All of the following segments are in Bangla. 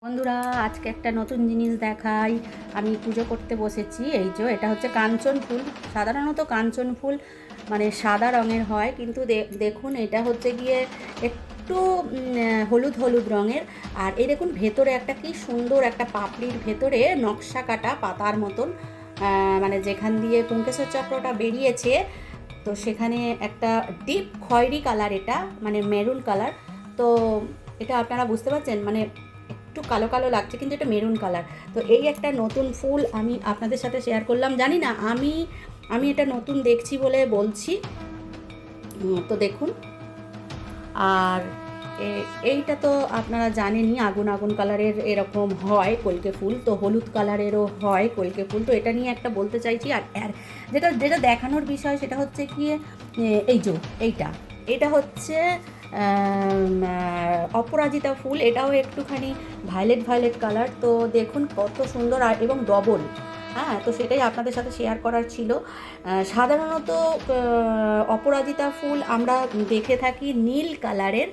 বন্ধুরা, আজকে একটা নতুন জিনিস দেখাই। আমি পুজো করতে বসেছি। এই যে এটা হচ্ছে কাঞ্চন ফুল। সাধারণত কাঞ্চন ফুল মানে সাদা রঙের হয়, কিন্তু দেখুন এটা হচ্ছে গিয়ে একটু হলুদ হলুদ রঙের। আর এই দেখুন ভেতরে একটা কি সুন্দর একটা পাপড়ির ভেতরে নকশা কাটা পাতার মতন, মানে যেখান দিয়ে পুংকেশর চক্রটা বেরিয়েছে, তো সেখানে একটা ডিপ খয়েরি কালার, এটা মানে মেরুন কালার। তো এটা আপনারা বুঝতে পারছেন, মানে একটু কালো কালো লাগছে কিন্তু এটা মেরুন কালার। তো এই একটা নতুন ফুল আমি আপনাদের সাথে শেয়ার করলাম। জানি না, আমি আমি এটা নতুন দেখছি বলে বলছি। তো দেখুন। আর এইটা তো আপনারা জানেনই, আগুন আগুন কালারের এরকম হয় কলকে ফুল, তো হলুদ কালারেরও হয় কলকে ফুল। তো এটা নিয়ে একটা বলতে চাইছি। আর আর যেটা যেটা দেখানোর বিষয় সেটা হচ্ছে কি, এই যে এইটা এটা হচ্ছে অপরাজিতা ফুল। এটাও একটুখানি ভায়োলেট ভায়োলেট কালার। তো দেখুন কত সুন্দর, আর এবং ডবল। হ্যাঁ, তো সেটাই আপনাদের সাথে শেয়ার করার ছিল। সাধারণত অপরাজিতা ফুল আমরা দেখে থাকি নীল কালারের,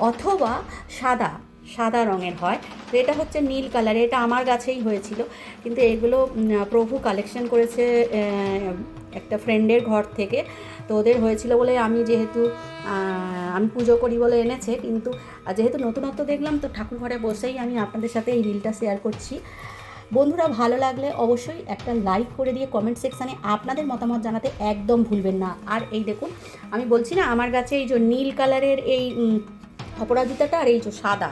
অথবা সাদা সাদা রঙের হয়। তো এটা হচ্ছে নীল কালারের, এটা আমার গাছেই হয়েছিল। কিন্তু এগুলো প্রভু কালেকশন করেছে একটা ফ্রেন্ডের ঘর থেকে। তো ওদের হয়েছিল বলে আমি যেহেতু আমি পুজো করি বলে এনেছে, কিন্তু যেহেতু নতুনত্ব দেখলাম, তো ঠাকুর ঘরে বসেই আমি আপনাদের সাথে এই রিলটা শেয়ার করছি। বন্ধুরা, ভালো লাগলে অবশ্যই একটা লাইক করে দিয়ে কমেন্ট সেকশানে আপনাদের মতামত জানাতে একদম ভুলবেন না। আর এই দেখুন, আমি বলছি না আমার কাছে এই যে নীল কালারের এই অপরাজিতাটা, আর এই যে সাদা,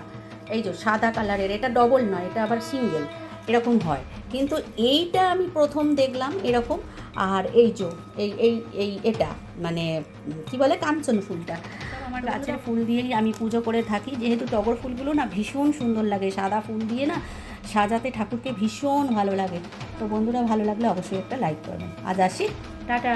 এই যে সাদা কালারের, এটা ডবল নয়, এটা আবার সিঙ্গেল এরকম হয়। কিন্তু এইটা আমি প্রথম দেখলাম এরকম। আর এই যে এই এই এই এটা মানে কি বলে, কাঞ্চন ফুলটা আমার গাছের ফুল দিয়েই আমি পুজো করে থাকি। যেহেতু টগর ফুলগুলো না ভীষণ সুন্দর লাগে, সাদা ফুল দিয়ে না সাজাতে ঠাকুরকে ভীষণ ভালো লাগে। তো বন্ধুরা, ভালো লাগলে অবশ্যই একটা লাইক করবেন। আজ আসি, টাটা।